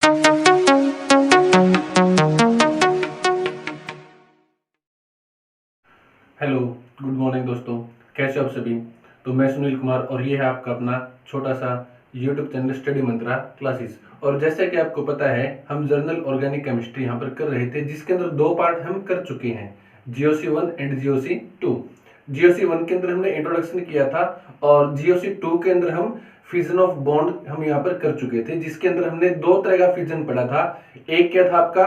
Hello, good morning दोस्तों। कैसे हो आप सभी। तो मैं सुनील कुमार और ये है आपका अपना छोटा सा यूट्यूब चैनल स्टडी मंत्रा क्लासेस। और जैसे कि आपको पता है, हम जर्नल ऑर्गेनिक केमिस्ट्री यहाँ पर कर रहे थे, जिसके अंदर दो पार्ट हम कर चुके हैं, GOC1 एंड GOC2। GOC1 के अंदर हमने इंट्रोडक्शन किया था और GOC2 के अंदर हम फिजन ऑफ बॉन्ड हम यहाँ पर कर चुके थे, जिसके अंदर हमने दो तरह का फिजन पढ़ा था। एक क्या था आपका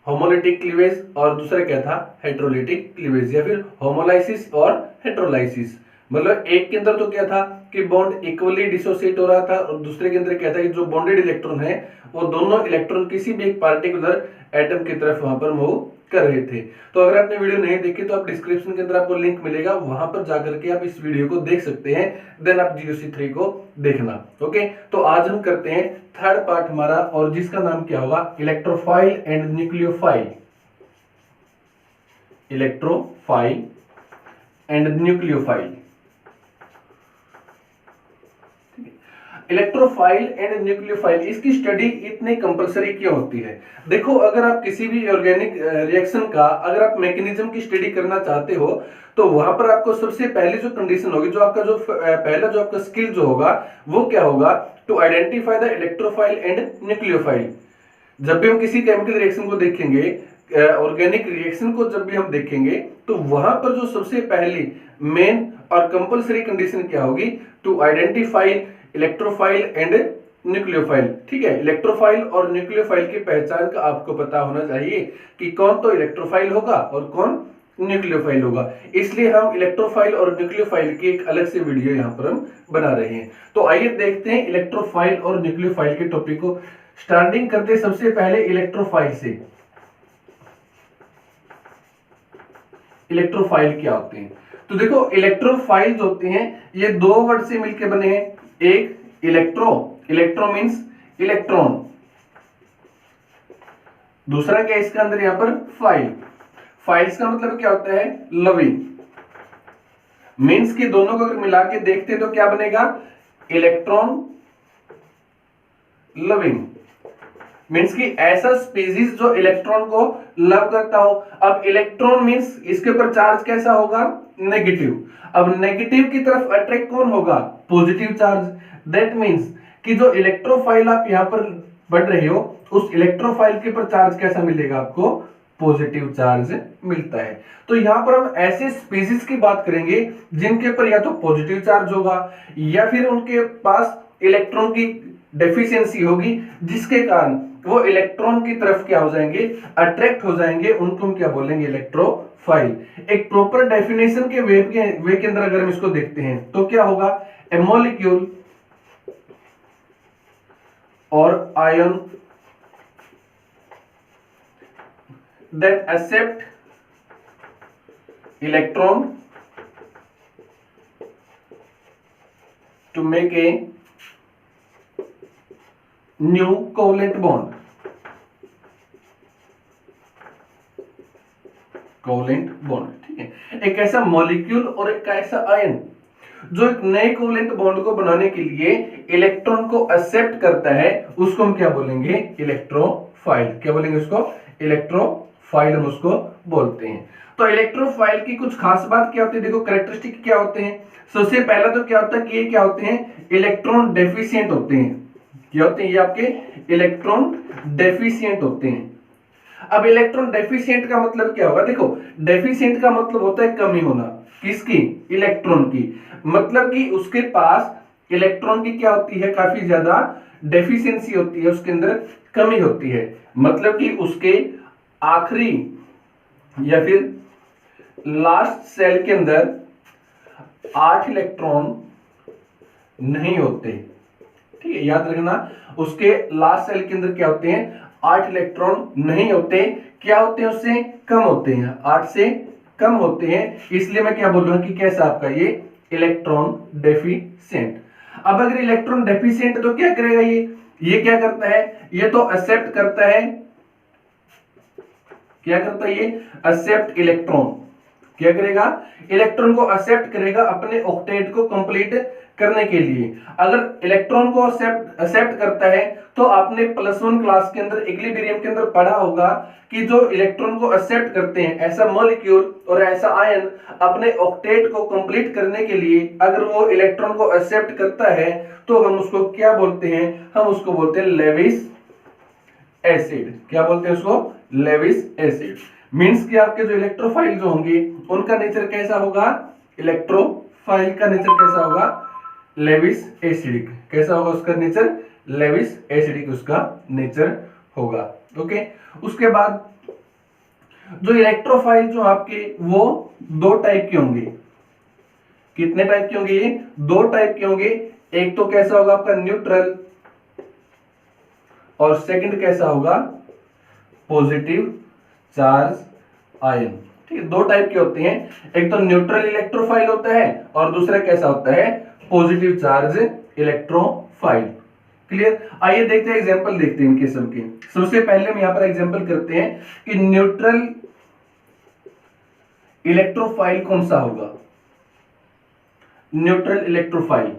होमोलिटिक क्लीवेज और दूसरा क्या था हेट्रोलिटिक क्लीवेज, या फिर होमोलाइसिस और हेट्रोलाइसिस। मतलब एक के अंदर तो क्या था कि बॉन्ड इक्वली डिसोसिएट हो रहा था और दूसरे के अंदर क्या था कि जो बॉन्डेड इलेक्ट्रॉन है वो दोनों इलेक्ट्रॉन किसी भी एक पार्टिकुलर एटम की तरफ वहां पर मूव कर रहे थे। तो अगर आपने वीडियो नहीं देखी तो आप डिस्क्रिप्शन के अंदर आपको लिंक मिलेगा, वहां पर जाकर के आप इस वीडियो को देख सकते हैं, देन आप GOC3 को देखना। ओके, तो आज हम करते हैं थर्ड पार्ट हमारा, और जिसका नाम क्या होगा, electrophile and nucleophile. Electrophile and nucleophile. Electrophile and nucleophile, इसकी स्टडी इतनी कंपलसरी क्यों होती है? देखो, अगर आप किसी भी ऑर्गेनिक रिएक्शन का अगर आप मैकेनिज्म की स्टडी करना चाहते हो तो वहां पर आपको सबसे पहली जो कंडीशन होगी, जो आपका जो पहला जो आपका स्किल जो होगा वो क्या होगा, to identify the electrophile and nucleophile. जब भी हम किसी केमिकल रिएक्शन को देखेंगे, ऑर्गेनिक रिएक्शन को जब भी हम देखेंगे, तो वहां पर जो सबसे पहली मेन और कंपलसरी कंडीशन क्या होगी, to identify electrophile and nucleophile. ठीक है, इलेक्ट्रोफाइल और न्यूक्लियोफाइल की पहचान का आपको पता होना चाहिए कि कौन तो इलेक्ट्रोफाइल होगा और कौन न्यूक्लियोफाइल होगा। इसलिए हम इलेक्ट्रोफाइल और न्यूक्लियोफाइल की एक अलग से वीडियो यहाँ पर हम बना रहे हैं। तो आइए देखते हैं इलेक्ट्रोफाइल और न्यूक्लियोफाइल के टॉपिक को। स्टार्टिंग करते सबसे पहले इलेक्ट्रोफाइल से। इलेक्ट्रोफाइल क्या होते हैं? तो देखो, इलेक्ट्रोफाइल जो होते हैं ये दो वर्ड से मिलकर बने हैं। एक इलेक्ट्रो, इलेक्ट्रो मींस इलेक्ट्रॉन, दूसरा क्या इसका अंदर यहां पर फाइल। फाइल्स का मतलब क्या होता है, लविंग। मींस कि दोनों को अगर मिला के देखते हैं तो क्या बनेगा, इलेक्ट्रॉन लविंग। मींस कि ऐसा स्पीसीज जो इलेक्ट्रॉन को लव करता हो। अब इलेक्ट्रॉन मींस इसके ऊपर चार्ज कैसा होगा, नेगेटिव। अब नेगेटिव की तरफ अट्रैक्ट कौन होगा, पॉजिटिव चार्ज। दैट मींस कि जो इलेक्ट्रोफाइल आप यहां पर बढ़ रहे हो, उस इलेक्ट्रोफाइल के ऊपर चार्ज कैसा मिलेगा आपको, पॉजिटिव चार्ज मिलता है। तो यहां पर हम ऐसे स्पीसीज की बात करेंगे जिनके ऊपर या तो पॉजिटिव चार्ज होगा या फिर उनके पास इलेक्ट्रॉन की डेफिशिएंसी होगी, जिसके कारण वो इलेक्ट्रॉन की तरफ क्या हो जाएंगे, अट्रैक्ट हो जाएंगे। उनको हम क्या बोलेंगे, इलेक्ट्रोफाइल। एक प्रॉपर डेफिनेशन के वे के अंदर अगर हम इसको देखते हैं तो क्या होगा, ए मॉलिक्यूल और ion that accept electron to make a new covalent bond. Covalent bond, ठीक है। एक ऐसा मॉलिक्यूल और एक ऐसा आयन जो एक नए कोवलेंट बॉन्ड को बनाने के लिए इलेक्ट्रॉन को एक्सेप्ट करता है, उसको हम क्या बोलेंगे, इलेक्ट्रोफाइल। क्या बोलेंगे उसको, इलेक्ट्रोफाइल हम उसको बोलते हैं। तो इलेक्ट्रोफाइल की कुछ खास बात क्या होती है, देखो कैरेक्टरिस्टिक क्या होते हैं। सबसे पहला तो क्या होता है कि ये क्या होते हैं, इलेक्ट्रॉन डेफिशिएंट होते हैं। क्या होते हैं ये, आपके इलेक्ट्रॉन डेफिशिएंट होते हैं। अब इलेक्ट्रॉन डेफिशिएंट का मतलब क्या होगा, देखो डेफिशिएंट का मतलब होता है कमी होना, किसकी, इलेक्ट्रॉन की। मतलब कि उसके पास इलेक्ट्रॉन की क्या होती है, काफी ज्यादा डेफिशिएंसी होती है, उसके अंदर कमी होती है। मतलब कि उसके आखिरी या फिर लास्ट सेल के अंदर 8 इलेक्ट्रॉन नहीं होते। ठीक है, याद रखना, उसके लास्ट सेल के अंदर क्या होते हैं, 8 इलेक्ट्रॉन नहीं होते। क्या होते हैं, उससे कम होते हैं, 8 से कम होते हैं। इसलिए मैं क्या बोल रहा हूं कि कैसा आपका ये इलेक्ट्रॉन डेफिशिएंट। अब अगर इलेक्ट्रॉन डेफिशिएंट तो क्या करेगा ये क्या करता है, ये तो एक्सेप्ट करता है, क्या करता है ये, एक्सेप्ट इलेक्ट्रॉन। क्या करेगा, इलेक्ट्रॉन को एक्सेप्ट करेगा, अपने ऑक्टेट को कंप्लीट करने के लिए अगर इलेक्ट्रॉन को एक्सेप्ट करता है तो आपने +1 क्लास के अंदर इक्विलिब्रियम के अंदर पढ़ा होगा कि जो इलेक्ट्रॉन को एक्सेप्ट करते हैं ऐसा मॉलिक्यूल और ऐसा आयन अपने ऑक्टेट को कंप्लीट करने के लिए अगर वो इलेक्ट्रॉन को एक्सेप्ट करता है तो हम उसको क्या बोलते हैं, हम उसको बोलते हैं लेविस एसिड। क्या बोलते हैं उसको, लेविस एसिड। मींस कि आपके जो इलेक्ट्रोफाइल जो होंगे उनका नेचर कैसा होगा, इलेक्ट्रोफाइल का नेचर कैसा होगा, लेविस एसिडिक। कैसा होगा उसका नेचर, लेविस एसिडिक उसका नेचर होगा। ओके, उसके बाद जो इलेक्ट्रोफाइल जो आपके वो 2 टाइप के होंगे। कितने टाइप के होंगे, ये 2 टाइप के होंगे। एक तो कैसा होगा आपका न्यूट्रल और सेकंड कैसा होगा, पॉजिटिव चार्ज आयन। ठीक है, 2 टाइप के होते हैं, एक तो न्यूट्रल इलेक्ट्रोफाइल होता है और दूसरा कैसा होता है, पॉजिटिव चार्ज इलेक्ट्रोफाइल। क्लियर। आइए देखते हैं, एग्जांपल देखते हैं इनके सबके। सबसे पहले हम यहां पर एग्जांपल करते हैं कि न्यूट्रल इलेक्ट्रोफाइल कौन सा होगा। न्यूट्रल इलेक्ट्रोफाइल,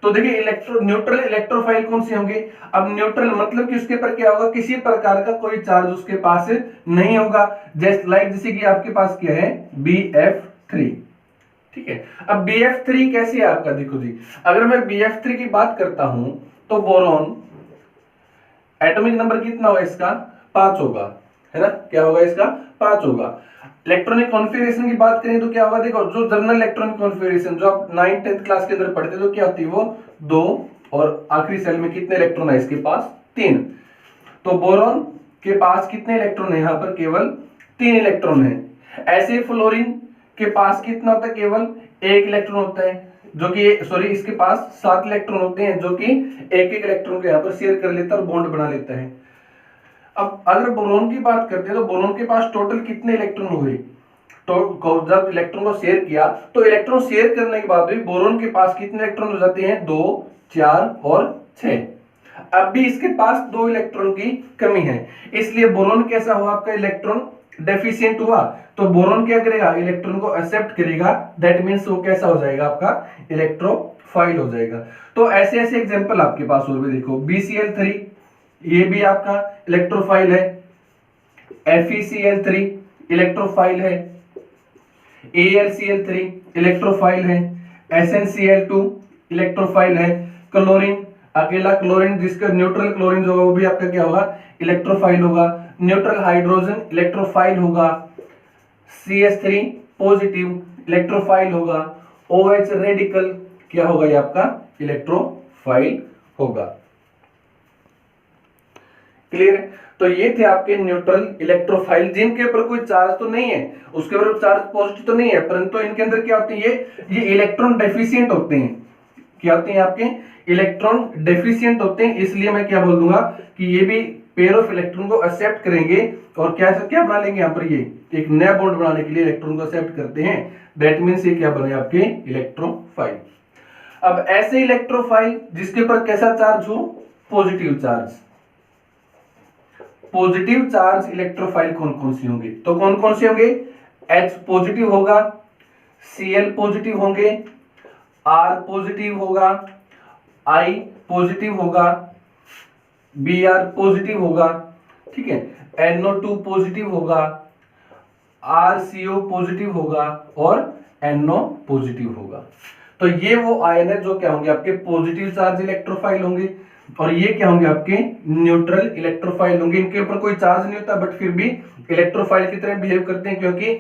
तो देखिए न्यूट्रल इलेक्ट्रोफाइल कौन से होंगे। अब न्यूट्रल मतलब कि उसके पर क्या होगा, किसी प्रकार का कोई चार्ज उसके पास नहीं होगा। जैसे कि आपके पास क्या है, BF3। ठीक है, अब BF3 कैसे है आपका, देखो जी, अगर मैं BF3 की बात करता हूं तो बोरॉन एटॉमिक नंबर कितना होगा इसका, 5 होगा, है ना। क्या होगा इसका, 5 होगा। इलेक्ट्रॉनिक कॉन्फ़िगरेशन की बात करें तो क्या होगा, देखो जो जनरल इलेक्ट्रॉनिक कॉन्फ़िगरेशन जो आप 9th 10th क्लास के अंदर पढ़ते तो क्या होती है, वो 2 और आखिरी सेल में कितने इलेक्ट्रॉन है इसके पास, 3। तो बोरॉन के पास कितने इलेक्ट्रॉन है, यहां पर केवल 3 इलेक्ट्रॉन है। ऐसे फ्लोरीन के पास कितना होता है, केवल 1 इलेक्ट्रॉन होता है, जो कि सॉरी इसके पास 7 इलेक्ट्रॉन होते हैं, जो कि एक इलेक्ट्रॉन को यहां पर शेयर कर लेता है और बॉन्ड बना लेता है। अब अगर बोरॉन की बात करते हैं तो बोरॉन के पास टोटल कितने इलेक्ट्रॉन हुए, तो जब इलेक्ट्रॉन को शेयर किया तो इलेक्ट्रॉन शेयर करने के बाद भी बोरॉन के पास कितने इलेक्ट्रॉन हो जाते हैं, 2 4 और 6। अब भी इसके पास 2 इलेक्ट्रॉन की कमी है, इसलिए बोरॉन कैसा हुआ आपका, इलेक्ट्रॉन डेफिशिएंट हुआ। तो बोरॉन क्या करेगा, इलेक्ट्रॉन को एक्सेप्ट करेगा, दैट मींस वो कैसा हो जाएगा आपका, इलेक्ट्रोफाइल हो जाएगा। तो ऐसे ऐसे एग्जांपल आपके पास और भी देखो, BCl3 ये भी आपका इलेक्ट्रोफाइल है, FeCl3 इलेक्ट्रोफाइल है, AlCl3 इलेक्ट्रोफाइल है, SnCl2 इलेक्ट्रोफाइल है, क्लोरीन अकेला क्लोरीन जिसका न्यूट्रल क्लोरीन जो होगा वो भी आपका क्या होगा, इलेक्ट्रोफाइल होगा। न्यूट्रल हाइड्रोजन इलेक्ट्रोफाइल होगा, CH3 पॉजिटिव इलेक्ट्रोफाइल होगा, OH रेडिकल क्या होगा, ये आपका इलेक्ट्रोफाइल होगा। क्लियर है। तो ये थे आपके न्यूट्रल इलेक्ट्रोफाइल, जिनके ऊपर कोई चार्ज तो नहीं है, उसके ऊपर चार्ज पॉजिटिव तो नहीं है, परंतु इनके अंदर क्या होते हैं, ये इलेक्ट्रॉन डेफिशिएंट होते हैं। क्या होते हैं आपके, इलेक्ट्रॉन डेफिशिएंट होते हैं। इसलिए मैं क्या बोल दूंगा कि ये भी पेयर ऑफ इलेक्ट्रॉन को एक्सेप्ट करेंगे और क्या बना लेंगे, यहाँ पर ये एक नया बॉन्ड बनाने के लिए इलेक्ट्रॉन को एक्सेप्ट करते हैं, दैट मींस ये क्या बने आपके, इलेक्ट्रोफाइल। अब ऐसे इलेक्ट्रोफाइल जिसके ऊपर कैसा चार्ज हो, positive charge. Positive charge electrophile कौन कौन सी होंगे, तो कौन कौन से होंगे, H पॉजिटिव होगा, Cl पॉजिटिव होंगे, R पॉजिटिव होगा, I पॉजिटिव होगा, Br पॉजिटिव होगा, ठीक है, NO2 पॉजिटिव होगा, RCO पॉजिटिव होगा और NO पॉजिटिव होगा। तो ये वो आयन है जो क्या होंगे, आपके पॉजिटिव चार्ज इलेक्ट्रोफाइल होंगे, और ये क्या होंगे, आपके न्यूट्रल इलेक्ट्रोफाइल होंगे। इनके ऊपर कोई चार्ज नहीं होता बट फिर भी इलेक्ट्रोफाइल की तरह बिहेव करते हैं, क्योंकि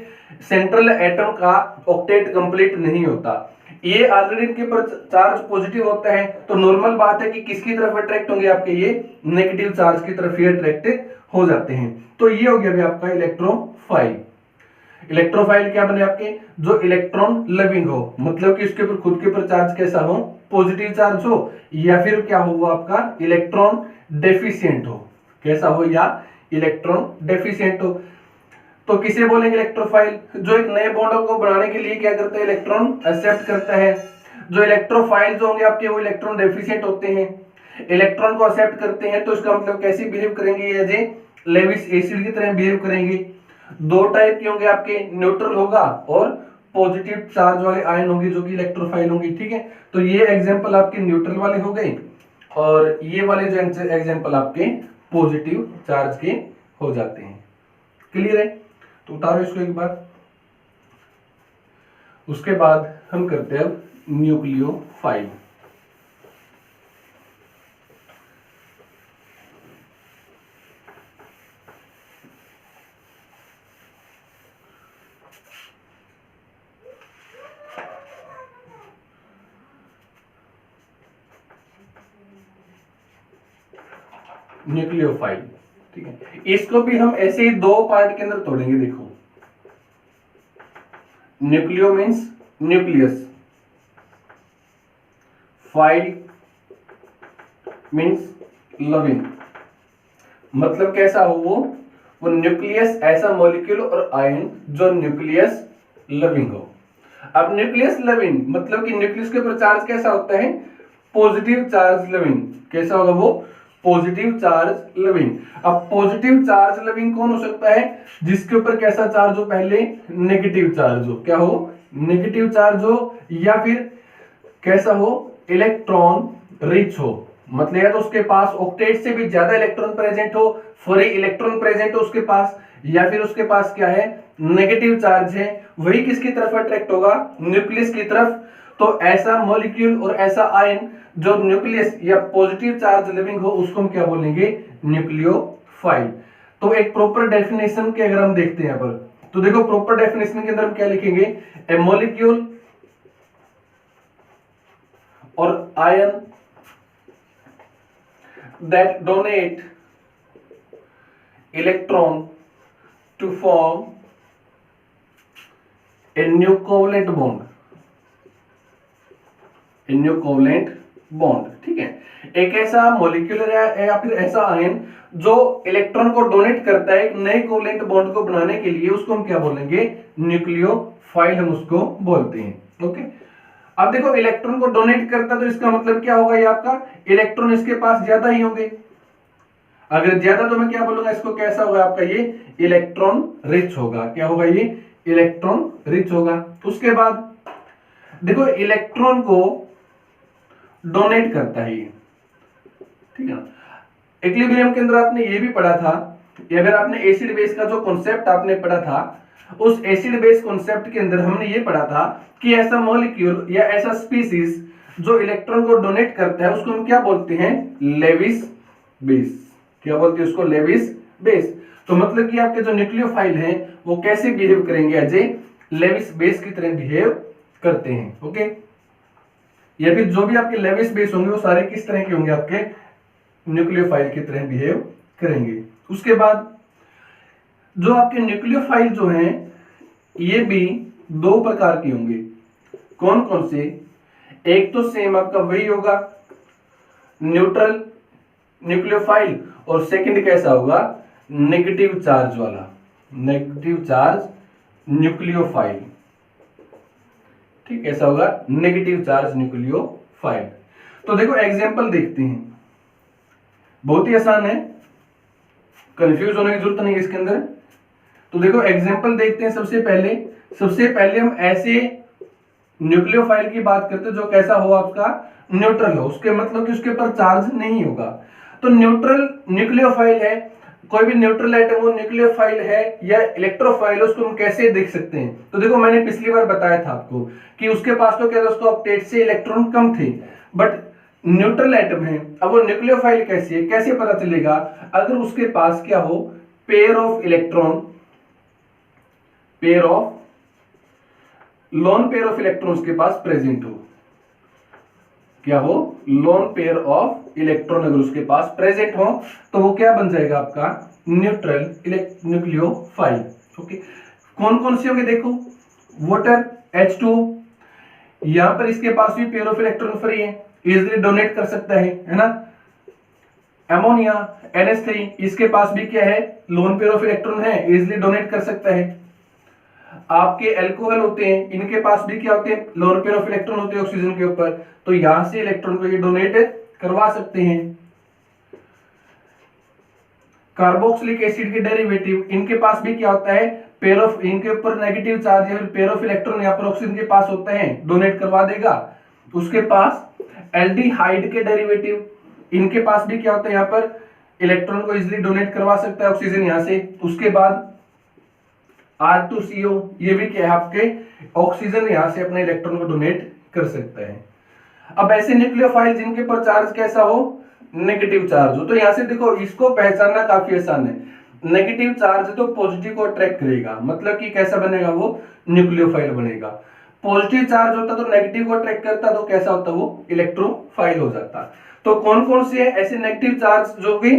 सेंट्रल एटम का ऑक्टेट कंप्लीट नहीं होता। ये ऑलरेडी इनके ऊपर चार्ज पॉजिटिव होता है, तो नॉर्मल बात है कि किसकी तरफ अट्रैक्ट होंगे, आपके ये नेगेटिव चार्ज की तरफ ही अट्रैक्ट हो जाते हैं। तो ये हो गया अभी आपका इलेक्ट्रोफाइल। इलेक्ट्रोफाइल क्या बने आपके, जो इलेक्ट्रॉन लविंग हो, मतलब कि उसके ऊपर खुद के ऊपर चार्ज कैसा हो, पॉजिटिव चार्ज हो, या फिर क्या हो आपका इलेक्ट्रॉन डेफिशिएंट हो, कैसा हो, या इलेक्ट्रॉन डेफिशिएंट हो। तो किसे बोलेंगे इलेक्ट्रोफाइल, जो एक नए बॉन्ड को बनाने के लिए क्या करता है, इलेक्ट्रॉन एक्सेप्ट करता है। जो इलेक्ट्रोफाइल जो होंगे आपके वो इलेक्ट्रॉन डेफिशिएंट होते हैं, इलेक्ट्रॉन को एक्सेप्ट करते हैं, तो इसका मतलब कैसे बिहेव करेंगे, एज ए लेविस एसिड की तरह बिहेव करेंगे। 2 टाइप के होंगे आपके, न्यूट्रल होगा और पॉजिटिव चार्ज वाले आयन होंगे जो कि इलेक्ट्रोफाइल होंगे, ठीक है। तो ये एग्जांपल आपके न्यूट्रल वाले हो गए और ये वाले जो एग्जांपल आपके पॉजिटिव चार्ज के हो जाते हैं। क्लियर है? तो उतारो इसको एक बार। उसके बाद हम करते हैं अब न्यूक्लियोफाइल। न्यूक्लियोफाइल, ठीक है। इसको भी हम ऐसे ही दो पार्ट के अंदर तोड़ेंगे। देखो, nucleo means nucleus, file means loving. मतलब कैसा हो वो न्यूक्लियस ऐसा मॉलिक्यूल और आयन जो न्यूक्लियस लविंग हो। अब न्यूक्लियस लविंग मतलब कि न्यूक्लियस के ऊपर चार्ज कैसा होता है? Positive charge loving. कैसा होगा वो? Positive charge loving. अब पॉजिटिव चार्ज लविंग कौन हो सकता है? जिसके ऊपर कैसा चार्ज हो? पहले नेगेटिव चार्ज हो। क्या हो? नेगेटिव चार्ज हो, या फिर कैसा हो? इलेक्ट्रॉन रिच हो। मतलब या तो उसके पास ऑक्टेट से भी ज्यादा इलेक्ट्रॉन प्रेजेंट हो, फ्री इलेक्ट्रॉन प्रेजेंट हो उसके पास, या फिर उसके पास क्या है? नेगेटिव चार्ज है। वही किसकी तरफ अट्रैक्ट होगा? न्यूक्लियस की तरफ। तो ऐसा मॉलिक्यूल और ऐसा आयन जो न्यूक्लियस या पॉजिटिव चार्ज लिविंग हो उसको हम क्या बोलेंगे? न्यूक्लियोफाइल। तो एक प्रॉपर डेफिनेशन के अगर हम देखते हैं यहाँ पर, तो देखो प्रॉपर डेफिनेशन के अंदर हम क्या लिखेंगे? ए molecule or ion that donate electron to form a new covalent bond, a new covalent bond, ठीक है। एक ऐसा मॉलिक्यूल या फिर ऐसा आयन जो इलेक्ट्रॉन को डोनेट करता है एक नए कोवेलेंट बॉन्ड को बनाने के लिए, उसको हम क्या बोलेंगे? न्यूक्लियोफाइल हम उसको बोलते हैं। ओके, अब देखो इलेक्ट्रॉन को डोनेट करता है तो इसका मतलब क्या होगा? ये आपका इलेक्ट्रॉन इसके पास ज्यादा ही होंगे। अगर ज्यादा तो मैं क्या बोलूंगा इसको? कैसा होगा आपका? ये इलेक्ट्रॉन रिच होगा। क्या होगा? ये इलेक्ट्रॉन रिच होगा। उसके बाद देखो इलेक्ट्रॉन को डोनेट करता है ये, ठीक है ना। इक्विलिब्रियम के अंदर आपने ये भी पढ़ा था, अगर आपने एसिड बेस का जो कॉन्सेप्ट आपने पढ़ा था, उस एसिड बेस कॉन्सेप्ट के अंदर हमने ये पढ़ा था कि ऐसा मॉलिक्यूल या ऐसा स्पीसीज जो इलेक्ट्रॉन को डोनेट करता है उसको हम क्या बोलते हैं? Lewis base. क्या बोलते हैं उसको? Lewis base. तो मतलब कि आपके जो न्यूक्लियोफाइल हैं वो कैसे बिहेव करेंगे? एज ए लेविस बेस की तरह बिहेव करते हैं। ओके, या फिर जो भी आपके लेविस बेस होंगे वो सारे किस तरह के होंगे? आपके न्यूक्लियोफाइल की तरह बिहेव करेंगे। उसके बाद जो आपके न्यूक्लियोफाइल जो हैं ये भी दो प्रकार के होंगे। कौन कौन से? एक तो सेम आपका वही होगा न्यूट्रल न्यूक्लियोफाइल, और सेकंड कैसा होगा? नेगेटिव चार्ज वाला, नेगेटिव चार्ज न्यूक्लियोफाइल। ठीक, कैसा होगा? Negative charge nucleophile. तो देखो एग्जांपल देखते हैं, बहुत ही आसान है, कंफ्यूज होने की जरूरत नहीं है इसके अंदर। तो देखो एग्जांपल देखते हैं। सबसे पहले हम ऐसे न्यूक्लियोफाइल की बात करते हैं जो कैसा हो? आपका न्यूट्रल हो। उसके मतलब कि उसके ऊपर चार्ज नहीं होगा। तो न्यूट्रल न्यूक्लियोफाइल है, कोई भी न्यूट्रल एटम वो न्यूक्लियोफाइल है या इलेक्ट्रोफाइल, उसको हम कैसे देख सकते हैं? तो देखो मैंने पिछली बार बताया था आपको कि उसके पास तो क्या था? उसको ऑक्टेट से इलेक्ट्रॉन कम थे, बट न्यूट्रल एटम है। अब वो न्यूक्लियोफाइल कैसे है? कैसे पता चलेगा? अगर उसके पास क्या हो? Pair of electron, pair of loan pair of electrons के पास प्रेजेंट हो। क्या हो? लोन पेयर ऑफ इलेक्ट्रॉन अगर उसके पास प्रेजेंट हो तो वो क्या बन जाएगा? आपका न्यूट्रल न्यूक्लियोफाइल। ओके, कौन कौन से होंगे? देखो वाटर H2, यहां पर इसके पास भी पेयर ऑफ इलेक्ट्रॉन फ्री है, इजिली डोनेट कर सकता है ना। अमोनिया NH3, इसके पास भी क्या है? लोन पेयर ऑफ इलेक्ट्रॉन है, इजिली डोनेट कर सकता है। आपके अल्कोहल होते हैं, इनके पास भी क्या होते हैं? लोन पेयर ऑफ इलेक्ट्रॉन होते हैं ऑक्सीजन के ऊपर, तो यहां से इलेक्ट्रॉन को ये डोनेट करवा सकते हैं। कार्बोक्सिलिक एसिड के डेरिवेटिव, इनके पास भी क्या होता है, पेयर ऑफ, इनके ऊपर नेगेटिव चार्ज या फिर पेयर ऑफ इलेक्ट्रॉन यहाँ पर ऑक्सीजन के पास होते हैं, डोनेट करवा देगा। उसके पास एल्डिहाइड के डेरिवेटिव, इनके पास भी क्या होता है, यहाँ पर इलेक्ट्रॉन को इजिली डोनेट करवा सकता है ऑक्सीजन यहाँ से। उसके बाद R2CO, ये भी क्या है आपके, ऑक्सीजन यहाँ से अपने इलेक्ट्रॉन को डोनेट कर सकता है। अब ऐसे न्यूक्लियोफाइल जिनके पर चार्ज कैसा हो, नेगेटिव चार्ज हो, तो यहाँ से देखो इसको पहचानना काफी आसान है। नेगेटिव चार्ज तो पॉजिटिव को अट्रैक्ट करेगा, मतलब कि कैसा बनेगा वो, न्यूक्लियोफाइल बनेगा। पॉजिटिव चार्ज होता तो नेगेटिव को अट्रैक्ट करता तो कैसा होता, वो इलेक्ट्रोफाइल हो जाता। तो कौन कौन से है ऐसे नेगेटिव चार्ज जो कि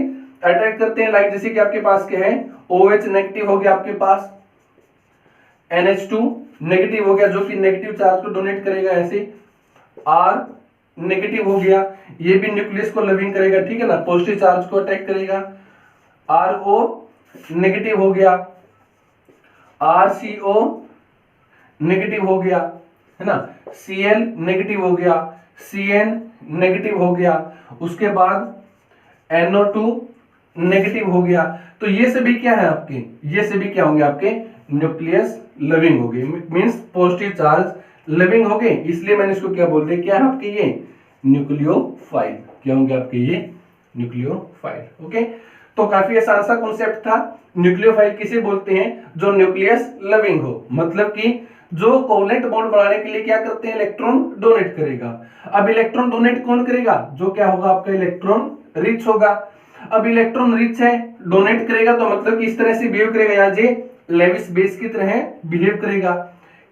अट्रैक्ट करते हैं, लाइक जैसे कि आपके पास क्या है, OH नेगेटिव हो गया, आपके पास NH2 नेगेटिव हो गया जो कि नेगेटिव चार्ज को डोनेट करेगा, ऐसे R नेगेटिव हो गया, ये भी न्यूक्लियस को लविंग करेगा, ठीक है ना, पॉजिटिव चार्ज को अटैक करेगा। RO नेगेटिव हो गया, RCO नेगेटिव हो गया, है ना, Cl नेगेटिव हो गया, Cn नेगेटिव हो गया, उसके बाद NO2 नेगेटिव हो गया। तो ये सभी क्या है आपके, ये सभी क्या होंगे आपके, न्यूक्लियस लविंग हो गए, मींस पॉजिटिव चार्ज लविंग हो गए, इसलिए मैंने इसको क्या बोल दिया, क्या है आपके ये न्यूक्लियोफाइल, क्या होंगे आपके ये न्यूक्लियोफाइल। ओके, तो काफी आसान सा कॉन्सेप्ट था। न्यूक्लियोफाइल किसे बोलते हैं, जो न्यूक्लियस लविंग हो, मतलब कि जो कोवलेंट बॉन्ड बनाने के लिए क्या करते हैं, इलेक्ट्रॉन डोनेट करेगा। अब इलेक्ट्रॉन डोनेट कौन करेगा, जो क्या होगा आपका इलेक्ट्रॉन रिच होगा। अब इलेक्ट्रॉन रिच है, डोनेट करेगा, तो मतलब कि इस तरह से बिहेव करेगा, या जे लेविस बेस की तरह बिहेव करेगा।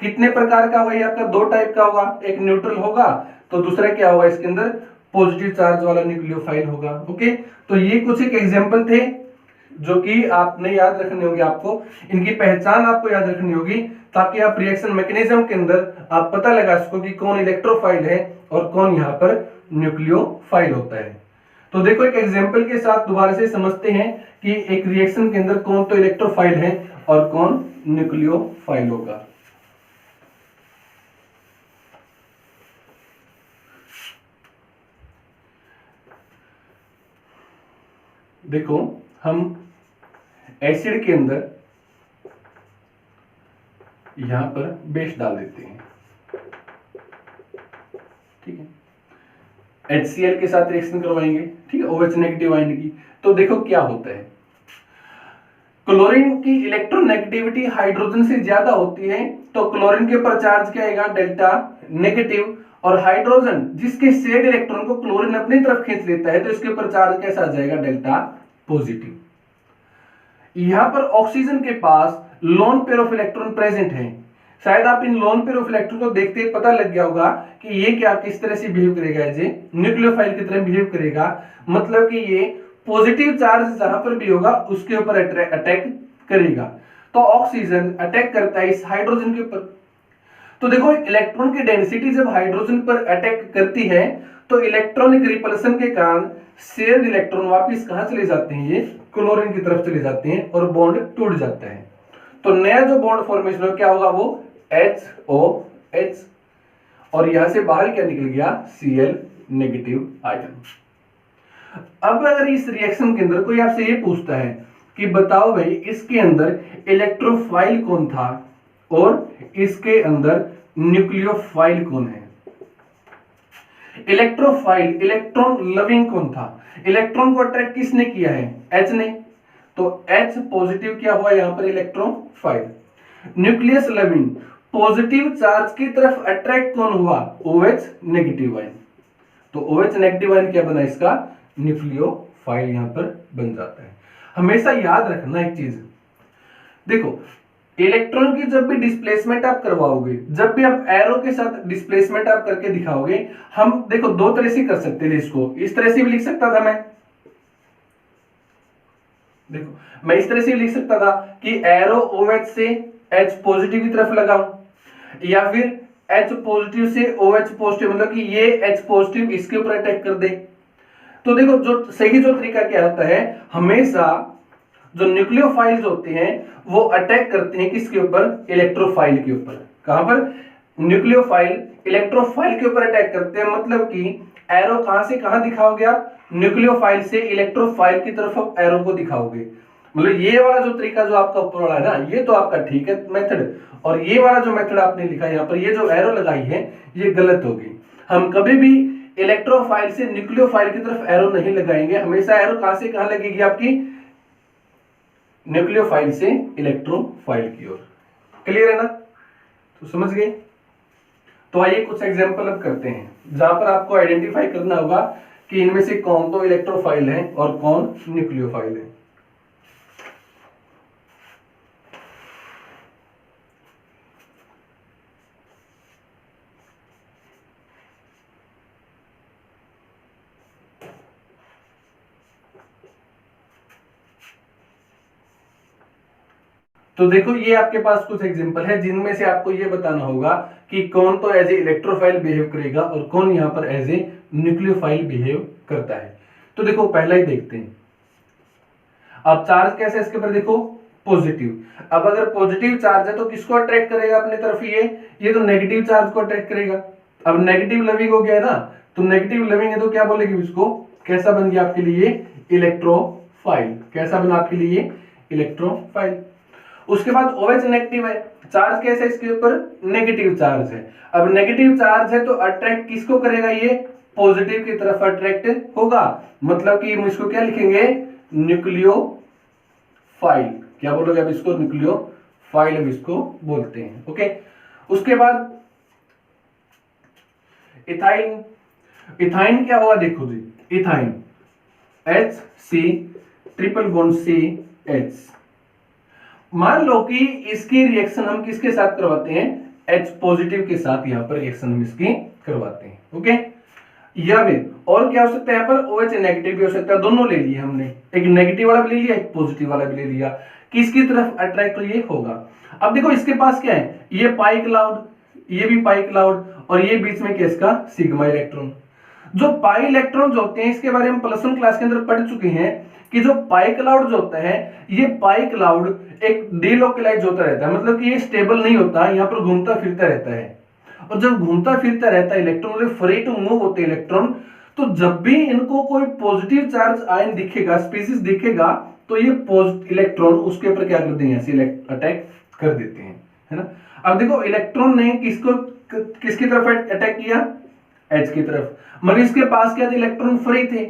कितने प्रकार का होगा ये आपका, दो टाइप का होगा, एक न्यूट्रल होगा तो दूसरा क्या होगा, इसके अंदर पॉजिटिव चार्ज वाला न्यूक्लियोफाइल होगा। ओके, तो ये कुछ एक एग्जांपल थे जो कि आपने याद रखने होंगे, आपको इनकी पहचान आपको याद रखनी होगी, ताकि आप रिएक्शन मैकेनिज्म के अंदर आप पता लगा सको कि कौन इलेक्ट्रोफाइल है और कौन यहाँ पर न्यूक्लियोफाइल होता है। तो देखो एक एग्जांपल के साथ दोबारा से समझते हैं कि एक रिएक्शन के अंदर कौन तो इलेक्ट्रोफाइल है और कौन न्यूक्लियोफाइल होगा। देखो हम एसिड के अंदर यहां पर बेस डाल देते हैं, ठीक है, HCl के साथ रिएक्शन करवाएंगे, ठीक है, OH नेगेटिव आयन की। तो देखो क्या होता है, क्लोरीन की इलेक्ट्रॉन नेगेटिविटी हाइड्रोजन से ज्यादा होती है, तो क्लोरीन के ऊपर चार्ज क्या आएगा, डेल्टा नेगेटिव, और हाइड्रोजन जिसके शेड इलेक्ट्रॉन को क्लोरीन अपनी तरफ खींच लेता है तो इसके ऊपर चार्ज कैसा आ जाएगा, डेल्टा पॉजिटिव। यहां पर ऑक्सीजन के पास lone pair of electron present है। शायद आप इन लोन पेयर ऑफ इलेक्ट्रॉन को देखते ही पता लग गया होगा कि ये क्या किस तरह से बिहेव करेगा, ये न्यूक्लियोफाइल की तरह बिहेव करेगा, मतलब कि ये पॉजिटिव चार्ज जहां पर भी होगा उसके ऊपर अटैक करेगा। तो ऑक्सीजन अटैक करता है इस हाइड्रोजन के ऊपर। तो देखो इलेक्ट्रॉन की डेंसिटी जब हाइड्रोजन पर अटैक करती है तो इलेक्ट्रॉनिक रिपल्सन के कारण शेयर्ड इलेक्ट्रॉन वापस कहां चले जाते हैं, ये क्लोरीन की तरफ चले जाते हैं और बॉन्ड टूट जाता है। तो नया जो बॉन्ड फॉर्मेशन हो क्या होगा, वो HOH, और यहां से बाहर क्या निकल गया, Cl नेगेटिव आयन। अब अगर इस रिएक्शन के अंदर कोई आपसे ये पूछता है कि बताओ भाई इसके अंदर इलेक्ट्रोफाइल कौन था और इसके अंदर न्यूक्लियोफाइल कौन है, इलेक्ट्रोफाइल इलेक्ट्रॉन लविंग कौन था, इलेक्ट्रॉन को अट्रैक्ट किसने किया है, H ने, तो H पॉजिटिव क्या हुआ यहां पर electrophile. Nucleus loving positive charge की तरफ अट्रैक्ट कौन हुआ, OH नेगेटिव आयन, तो OH नेगेटिव आयन क्या बना, इसका न्यूक्लियोफाइल यहां पर बन जाता है। हमेशा याद रखना एक चीज, देखो इलेक्ट्रॉन की जब भी डिस्प्लेसमेंट आप करवाओगे, जब भी आप एरो के साथ डिस्प्लेसमेंट आप करके दिखाओगे, हम देखो दो तरह से कर सकते थे इसको, इस तरह से भी लिख सकता था मैं, देखो मैं इस तरह से लिख सकता था कि एरो OH से H पॉजिटिव की तरफ लगाऊं, या फिर H पॉजिटिव से OH पॉजिटिव, मतलब कि ये H पॉजिटिव इसके ऊपर अटैक कर दे। तो देखो जो सही जो तरीका क्या होता है, हमेशा जो न्यूक्लियोफाइल्स होते हैं वो अटैक करते हैं किसके ऊपर, इलेक्ट्रोफाइल के ऊपर। कहां पर, न्यूक्लियोफाइल इलेक्ट्रोफाइल के ऊपर अटैक करते हैं, मतलब कि एरो कहां से कहां दिखाओगे आप, न्यूक्लियोफाइल से इलेक्ट्रोफाइल की तरफ आप एरो को दिखाओगे। मतलब ये वाला जो तरीका जो आपका ऊपर वाला है ना, ये तो आपका ठीक है मेथड, और ये वाला जो मेथड आपने लिखा है यहाँ पर, ये जो एरो लगाई है ये गलत होगी। हम कभी भी इलेक्ट्रोफाइल से न्यूक्लियोफाइल की तरफ एरो नहीं लगाएंगे, हमेशा एरो कहां से कहां लगेगी आपकी, न्यूक्लियोफाइल से इलेक्ट्रोफाइल की ओर। क्लियर है ना, तो समझ गए। तो आइए कुछ एग्जांपल अब करते हैं जहां पर आपको आइडेंटिफाई करना होगा कि इनमें से कौन तो इलेक्ट्रोफाइल है और कौन न्यूक्लियोफाइल है। तो देखो ये आपके पास कुछ एग्जांपल है जिनमें से आपको ये बताना होगा कि कौन तो एज ए इलेक्ट्रोफाइल बिहेव करेगा और कौन यहाँ पर एज ए न्यूक्लियोफाइल बिहेव करता है। तो देखो पहला ही देखते हैं। अब चार्ज कैसे, इसके ऊपर देखो पॉजिटिव। अब अगर पॉजिटिव चार्ज है तो किसको अट्रैक्ट करेगा अपनी तरफ, ये तो नेगेटिव चार्ज को अट्रैक्ट करेगा। अब नेगेटिव लविंग हो गया है ना, तो नेगेटिव लविंग है तो क्या बोलेगी इसको, कैसा बन गया आपके लिए इलेक्ट्रोफाइल। कैसा बना आपके लिए इलेक्ट्रोफाइल। उसके बाद OH नेगेटिव है, चार्ज कैसा है इसके ऊपर, नेगेटिव चार्ज है। अब नेगेटिव चार्ज है तो अट्रैक्ट किसको करेगा, ये पॉजिटिव की तरफ अट्रैक्ट होगा। मतलब कि हम इसको क्या लिखेंगे, न्यूक्लियोफाइल। क्या बोलोगे अब इसको, न्यूक्लियोफाइल अब इसको बोलते हैं। ओके, उसके बाद इथाइन। इथाइन क्या होगा, देखो जी, ethyne HC triple bond CH। मान लो कि इसकी रिएक्शन हम किसके साथ करवाते हैं, H पॉजिटिव के साथ यहाँ पर रिएक्शन हम इसकी करवाते हैं। ओके, या फिर और क्या हो सकता है यहाँ पर, OH नेगेटिव भी हो सकता है। दोनों ले लिए हमने, एक नेगेटिव वाला भी ले लिया, एक पॉजिटिव वाला भी ले लिया। किसकी तरफ अट्रैक्ट ये होगा। अब देखो इसके पास क्या है, ये पाई क्लाउड, ये भी पाई क्लाउड, और ये बीच में क्या इसका सिग्मा इलेक्ट्रॉन। जो पाई इलेक्ट्रॉन जो होते हैं इसके बारे में प्लस 1 क्लास के अंदर पढ़ चुके हैं कि जो पाई क्लाउड जो होता है, ये पाई क्लाउड एक डीलोकलाइज होता रहता है। मतलब कि ये स्टेबल नहीं होता, यहाँ पर घूमता फिरता रहता है। और जब घूमता फिरता रहता है इलेक्ट्रॉन, फ्री टू मूव होते हैं इलेक्ट्रॉन, तो जब भी इनको कोई पॉजिटिव चार्ज आयन दिखेगा, स्पीसीज दिखेगा, तो ये इलेक्ट्रॉन उसके ऊपर क्या कर देंगे, ऐसे अटैक कर देते हैं, है ना। अब देखो इलेक्ट्रॉन ने किसकी तरफ अटैक किया, H की तरफ। मतलब इसके पास क्या थे, इलेक्ट्रॉन फ्री थे।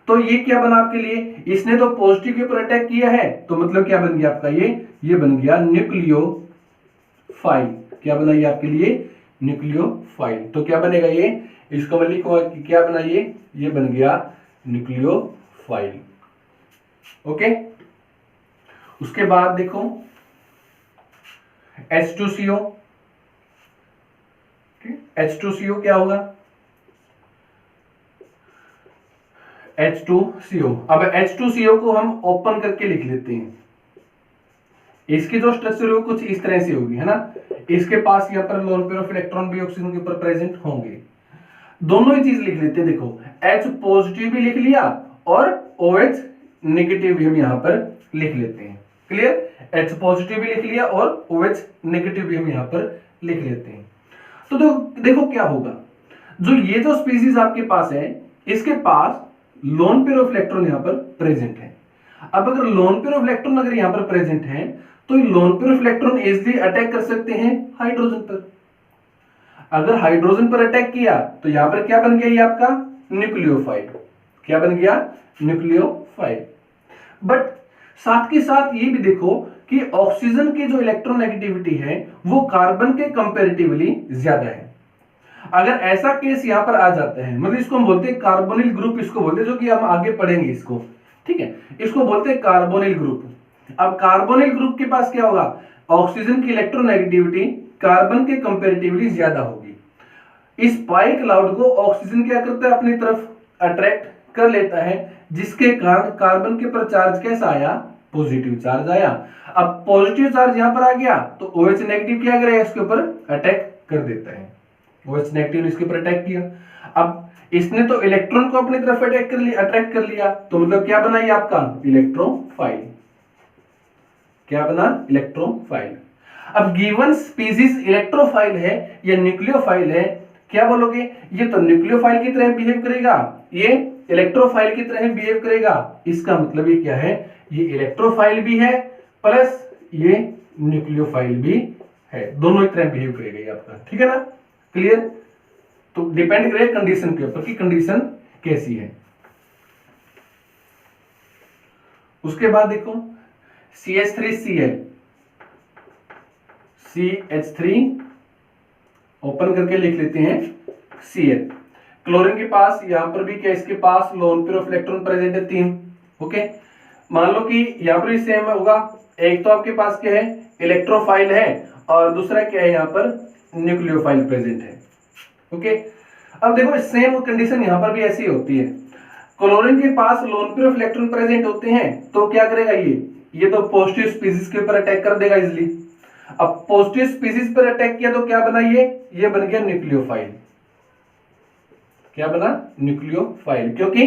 तो ये क्या बना आपके लिए, इसने तो पॉजिटिव के ऊपर अटैक किया है, तो मतलब क्या बन गया आपका ये बन गया न्यूक्लियोफाइल। क्या बना ये आपके लिए, न्यूक्लियोफाइल। तो क्या बनेगा ये, इसको मैं लिखूंगा कि क्या बना ये बन गया न्यूक्लियोफाइल। ओके, उसके बाद देखो H2CO। H2CO क्या होगा, H2CO। अब H2CO को हम ओपन करके लिख लेते हैं। इसकी जो स्ट्रक्चर है वो कुछ इस तरह से होगी, है ना। इसके पास यहाँ पर लोन पेयर ऑफ इलेक्ट्रॉन भी ऑक्सीजन के ऊपर प्रेजेंट होंगे। दोनों ही चीज लिख लेते हैं। देखो H पॉजिटिव भी लिख लिया और OH नेगेटिव भी हम यहाँ पर लिख लेते हैं। क्लियर, H पॉजिटिव भी लिख लिया और OH नेगेटिव भी हम यहाँ पर लिख लेते हैं। तो देखो क्या होगा, जो ये जो स्पीसीज आपके पास है, इसके पास लोन पेयर ऑफ इलेक्ट्रॉन यहाँ पर प्रेजेंट है। अब अगर लोन पेयर ऑफ इलेक्ट्रॉन अगर यहाँ पर प्रेजेंट है, तो loan pair of electron easily attack कर सकते हैं हाइड्रोजन पर। अगर हाइड्रोजन पर अटैक किया तो यहां पर क्या बन गया, ये आपका न्यूक्लियोफाइल। क्या बन गया, न्यूक्लियोफाइल। बट साथ के साथ ये भी देखो कि ऑक्सीजन की जो इलेक्ट्रोनेगेटिविटी है वो कार्बन के कंपैरेटिवली ज्यादा है। अगर ऐसा केस यहां पर आ जाता है, मतलब इसको हम बोलते हैं कार्बोनिल ग्रुप, इसको बोलते हैं, जो कि हम आगे पढ़ेंगे इसको, ठीक है, इसको बोलते हैं कार्बोनिल ग्रुप। अब कार्बोनिल ग्रुप के पास क्या होगा, ऑक्सीजन की इलेक्ट्रोनेगेटिविटी कार्बन के कंपैरेटिवली ज्यादा होगी। इस पाई क्लाउड को ऑक्सीजन क्या करता है, अपनी तरफ अट्रैक्ट कर लेता है, जिसके कारण कार्बन के ऊपर चार्ज कैसा आया, पॉजिटिव चार्ज आया। अब पॉजिटिव चार्ज यहां पर आ गया तो OH नेगेटिव क्या करेगा, इसके ऊपर अटैक कर देता है। OH नेगेटिव ने इसके ऊपर अटैक किया। अब इसने तो इलेक्ट्रॉन को अपनी तरफ अटैक कर लिया, अट्रैक्ट कर लिया, तो मतलब क्या बना ये आपका इलेक्ट्रोफाइल। क्या बना, इलेक्ट्रोफाइल। अब गिवन स्पीसीज इलेक्ट्रोफाइल है या न्यूक्लियोफाइल है, क्या बोलोगे, ये तो न्यूक्लियोफाइल की तरह बिहेव करेगा, ये इलेक्ट्रोफाइल की तरह बिहेव करेगा। इसका मतलब ये क्या है, ये इलेक्ट्रोफाइल भी है प्लस ये न्यूक्लियोफाइल भी है, दोनों एक तरह बिहेव करेगा ये आपका, ठीक है ना, क्लियर। तो डिपेंड करेगा कंडीशन के ऊपर कि कंडीशन कैसी है। उसके बाद देखो CH3Cl, CH3 ओपन करके लिख लेते हैं Cl। क्लोरीन के पास यहां पर भी क्या, इसके पास lone pair of electron present है 3। ओके, मान लो कि यहां पर भी सेम होगा, एक तो आपके पास क्या है इलेक्ट्रोफाइल है और दूसरा क्या है यहाँ पर न्यूक्लियोफाइल प्रेजेंट है। ओके, अब देखो सेम कंडीशन यहां पर भी ऐसी होती है, क्लोरीन के पास lone pair of electron present होते हैं तो क्या करेगा ये तो पॉजिटिव स्पीसीज के ऊपर अटैक कर देगा इजिली। अब पॉजिटिव स्पीसीज पर अटैक किया तो क्या बना, ये बन गया न्यूक्लियोफाइल। क्या बना, न्यूक्लियोफाइल, क्योंकि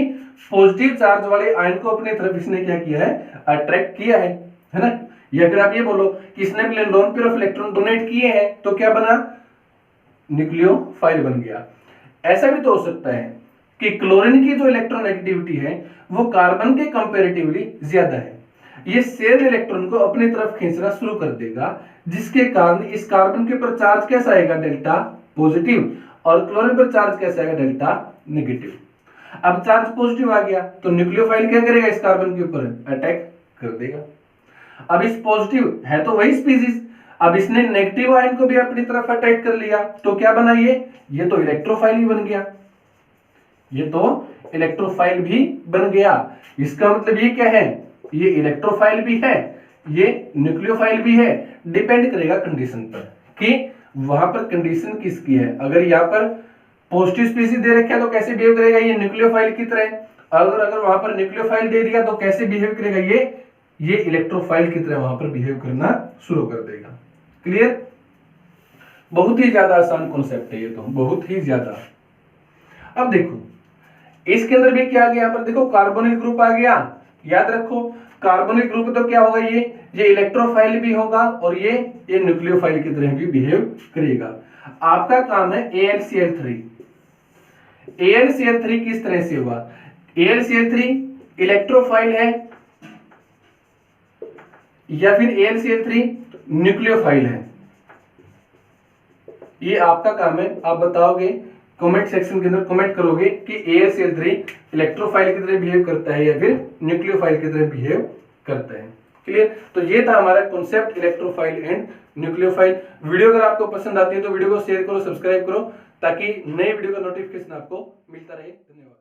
पॉजिटिव चार्ज वाले आयन को अपने तरफ इसने क्या किया है, अट्रैक्ट किया है ना। या फिर आप ये बोलो कि इसने loan pair of electron donate किए हैं तो क्या बना, न्यूक्लियोफाइल बन गया। ऐसा भी तो हो सकता है कि क्लोरीन की जो इलेक्ट्रॉन एक्टिविटी है वो कार्बन के कंपैरेटिवली ज्यादा है, ये शेयर इलेक्ट्रॉन को अपनी तरफ खींचना शुरू कर देगा, जिसके कारण इस कार्बन के ऊपर चार्ज कैसा आएगा, डेल्टा पॉजिटिव, और क्लोरीन पर चार्ज कैसा आएगा, डेल्टा नेगेटिव। अब चार्ज पॉजिटिव आ गया तो न्यूक्लियोफाइल क्या करेगा, इस कार्बन के ऊपर अटैक कर देगा। अब इस पॉजिटिव है तो वही स्पीसीज, अब इसने नेगेटिव आयन को भी अपनी तरफ अटैक कर लिया तो क्या बना, ये तो इलेक्ट्रोफाइल भी बन गया, ये तो इलेक्ट्रोफाइल भी बन गया। इसका मतलब ये क्या है, ये इलेक्ट्रोफाइल भी है, ये न्यूक्लियोफाइल भी है। डिपेंड करेगा कंडीशन पर कि वहां पर कंडीशन किसकी है। अगर यहाँ पर पॉजिटिव स्पीसीज दे रखा है तो कैसे बिहेव करेगा, ये न्यूक्लियोफाइल की तरह। अगर वहां पर न्यूक्लियोफाइल दे दिया तो कैसे बिहेव करेगा, ये इलेक्ट्रोफाइल की तरह वहां पर बिहेव करना शुरू कर देगा। क्लियर, बहुत ही ज्यादा आसान कॉन्सेप्ट है ये तो, बहुत ही ज्यादा। अब देखो इसके अंदर भी क्या आ गया, यहाँ पर देखो कार्बोनिल ग्रुप आ गया। याद रखो कार्बोनिल ग्रुप तो क्या होगा, ये इलेक्ट्रोफाइल भी होगा और ये न्यूक्लियोफाइल की तरह भी बिहेव करेगा। आपका काम है AlCl3। AlCl3 किस तरह से होगा, AlCl3 इलेक्ट्रोफाइल है या फिर AlCl3 न्यूक्लियोफाइल है, ये आपका काम है। आप बताओगे कमेंट सेक्शन के अंदर, कमेंट करोगे कि AlCl3 इलेक्ट्रोफाइल की तरह बिहेव करता है या फिर न्यूक्लियोफाइल की तरह बिहेव करता है। क्लियर, तो ये था हमारा concept electrophile and nucleophile. Video अगर आपको पसंद आती है तो वीडियो को शेयर करो, सब्सक्राइब करो, ताकि नए वीडियो का नोटिफिकेशन आपको मिलता रहे। धन्यवाद।